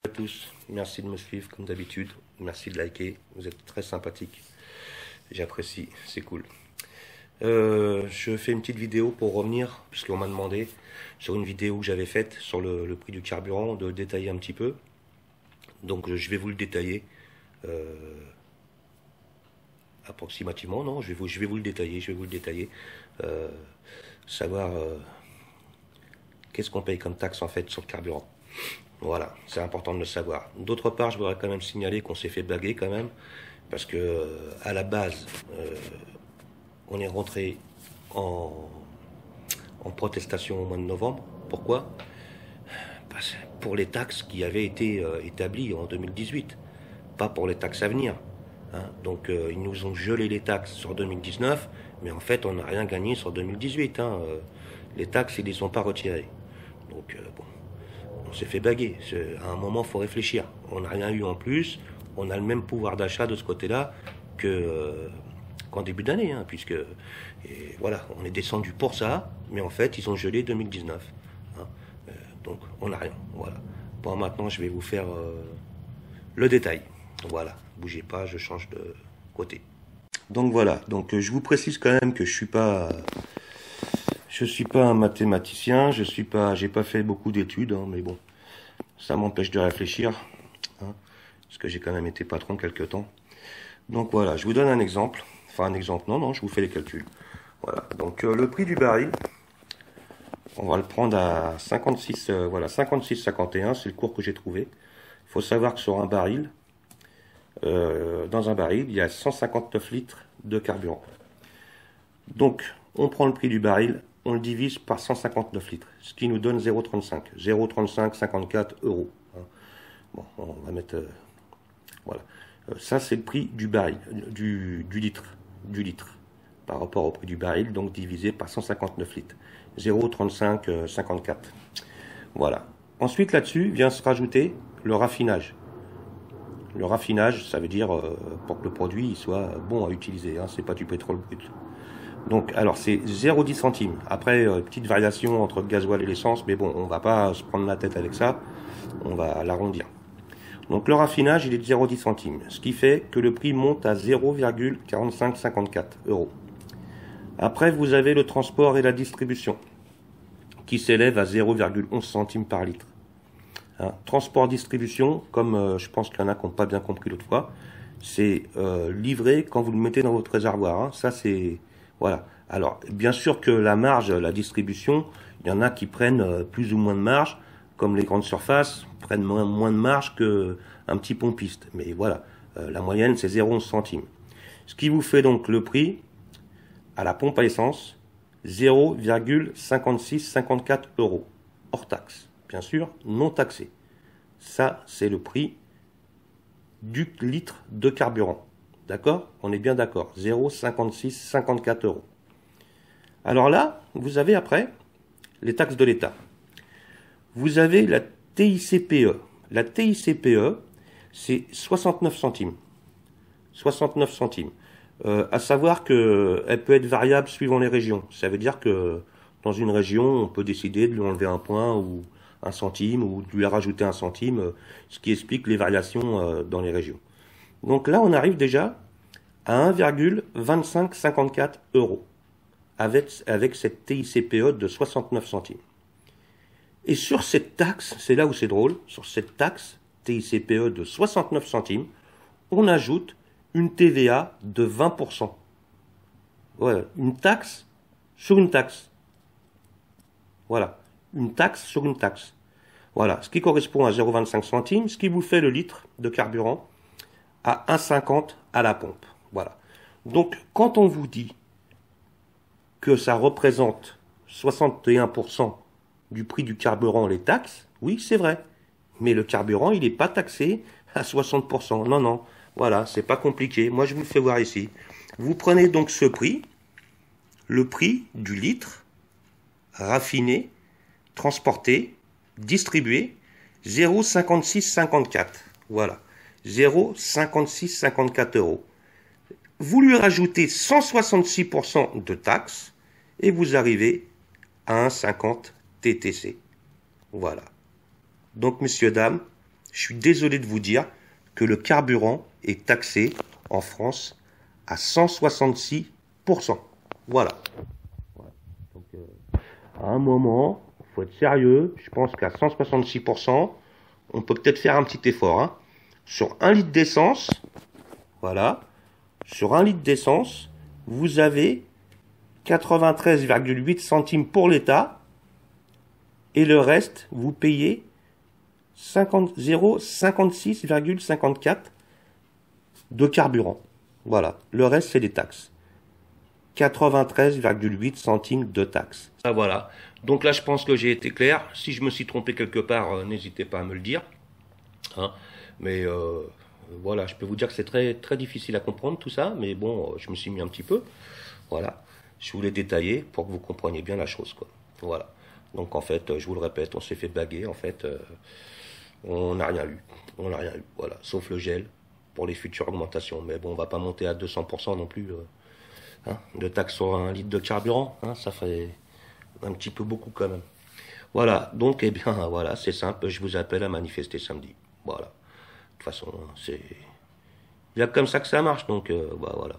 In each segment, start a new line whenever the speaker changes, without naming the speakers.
À tous, merci de me suivre comme d'habitude, merci de liker, vous êtes très sympathiques, j'apprécie, c'est cool. Je fais une petite vidéo pour revenir, puisqu'on m'a demandé, sur une vidéo que j'avais faite sur le prix du carburant, de détailler un petit peu. Donc je vais vous le détailler, approximativement, non, je vais vous le détailler, euh, savoir qu'est-ce qu'on paye comme taxe en fait sur le carburant. Voilà, c'est important de le savoir. D'autre part, je voudrais quand même signaler qu'on s'est fait blaguer quand même, parce que à la base, on est rentré en protestation au mois de novembre. Pourquoi? Parce que pour les taxes qui avaient été établies en 2018, pas pour les taxes à venir. Hein. Donc ils nous ont gelé les taxes sur 2019, mais en fait on n'a rien gagné sur 2018. Hein. Les taxes, ils ne les ont pas retirées. Donc bon. On s'est fait baguer. À un moment, il faut réfléchir. On n'a rien eu en plus. On a le même pouvoir d'achat de ce côté-là qu'en début d'année, hein, puisque voilà, on est descendu pour ça, mais en fait, ils ont gelé 2019. Hein. Donc, on n'a rien. Voilà. Bon, maintenant, je vais vous faire le détail. Voilà. Bougez pas, je change de côté. Donc voilà. Donc, je vous précise quand même que je suis pas un mathématicien, j'ai pas fait beaucoup d'études, hein, mais bon, ça m'empêche de réfléchir, hein, parce que j'ai quand même été patron quelque temps. Donc voilà, je vous donne un exemple, non, je vous fais les calculs. Voilà, donc le prix du baril, on va le prendre à 56, voilà, 56,51, c'est le cours que j'ai trouvé. Il faut savoir que sur un baril, dans un baril, il y a 159 litres de carburant. Donc, on prend le prix du baril, on le divise par 159 litres, ce qui nous donne 0,35. 0,3554 euros. Bon, on va mettre... voilà. Ça, c'est le prix du baril, du litre, par rapport au prix du baril, donc divisé par 159 litres. 0,3554. Voilà. Ensuite, là-dessus, vient se rajouter le raffinage. Le raffinage, ça veut dire pour que le produit soit bon à utiliser, hein, c'est pas du pétrole brut. Donc, alors c'est 0,10 centimes. Après, petite variation entre le gasoil et l'essence, mais bon, on va pas se prendre la tête avec ça, on va l'arrondir. Donc le raffinage, il est de 0,10 centimes, ce qui fait que le prix monte à 0,4554 euros. Après, vous avez le transport et la distribution, qui s'élève à 0,11 centimes par litre. Hein, transport-distribution, comme je pense qu'il y en a qui n'ont pas bien compris l'autre fois, c'est livré quand vous le mettez dans votre réservoir. Hein. Ça, c'est... Voilà. Alors, bien sûr que la marge, la distribution, il y en a qui prennent plus ou moins de marge, comme les grandes surfaces prennent moins de marge qu'un petit pompiste. Mais voilà, la moyenne, c'est 0,11 centimes. Ce qui vous fait donc le prix, à la pompe à essence, 0,5654 euros, hors taxe. Bien sûr, non taxé. Ça, c'est le prix du litre de carburant. D'accord? On est bien d'accord. 0,5654 euros. Alors là, vous avez après les taxes de l'État. Vous avez la TICPE. La TICPE, c'est 69 centimes. 69 centimes. À savoir qu'elle peut être variable suivant les régions. Ça veut dire que dans une région, on peut décider de lui enlever un point ou un centime ou de lui rajouter un centime, ce qui explique les variations dans les régions. Donc là, on arrive déjà à 1,2554 euros avec cette TICPE de 69 centimes. Et sur cette taxe, c'est là où c'est drôle, sur cette taxe TICPE de 69 centimes, on ajoute une TVA de 20%. Voilà, une taxe sur une taxe. Voilà, une taxe sur une taxe. Voilà, ce qui correspond à 0,25 centimes, ce qui vous fait le litre de carburant à 1,50 à la pompe. Voilà. Donc, quand on vous dit que ça représente 61% du prix du carburant, les taxes, oui, c'est vrai. Mais le carburant, il n'est pas taxé à 60%. Non, non. Voilà, c'est pas compliqué. Moi, je vous le fais voir ici. Vous prenez donc ce prix, le prix du litre, raffiné, transporté, distribué, 0,5654. Voilà. 0,5654 euros. Vous lui rajoutez 166% de taxes et vous arrivez à 1,50 TTC. Voilà. Donc, messieurs, dames, je suis désolé de vous dire que le carburant est taxé en France à 166%. Voilà. Donc, à un moment, il faut être sérieux. Je pense qu'à 166%, on peut peut-être faire un petit effort. Hein. Sur 1 litre d'essence, voilà, sur 1 litre d'essence, vous avez 93,8 centimes pour l'État et le reste, vous payez 0,56,54 de carburant. Voilà, le reste, c'est des taxes. 93,8 centimes de taxes. Ah, voilà, donc là, je pense que j'ai été clair. Si je me suis trompé quelque part, n'hésitez pas à me le dire. Hein. Mais voilà, je peux vous dire que c'est très, très difficile à comprendre tout ça, mais bon, je me suis mis un petit peu. Voilà, je voulais détailler pour que vous compreniez bien la chose, quoi. Voilà. Donc en fait, je vous le répète, on s'est fait baguer, en fait, on n'a rien eu. On n'a rien eu, voilà, sauf le gel pour les futures augmentations. Mais bon, on va pas monter à 200% non plus hein, de taxes sur 1 litre de carburant. Hein, ça fait un petit peu beaucoup quand même. Voilà, donc eh bien voilà, c'est simple, je vous appelle à manifester samedi. Voilà. De toute façon, c'est... Il y a comme ça que ça marche, donc bah, voilà.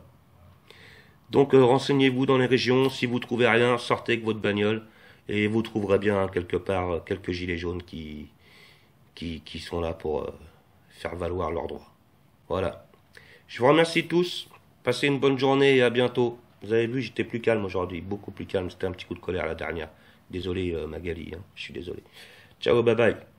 Donc renseignez-vous dans les régions, si vous trouvez rien, sortez avec votre bagnole et vous trouverez bien quelque part quelques gilets jaunes qui sont là pour faire valoir leurs droits. Voilà. Je vous remercie tous, passez une bonne journée et à bientôt. Vous avez vu, j'étais plus calme aujourd'hui, beaucoup plus calme, c'était un petit coup de colère la dernière. Désolé Magali, hein, je suis désolé. Ciao, bye bye.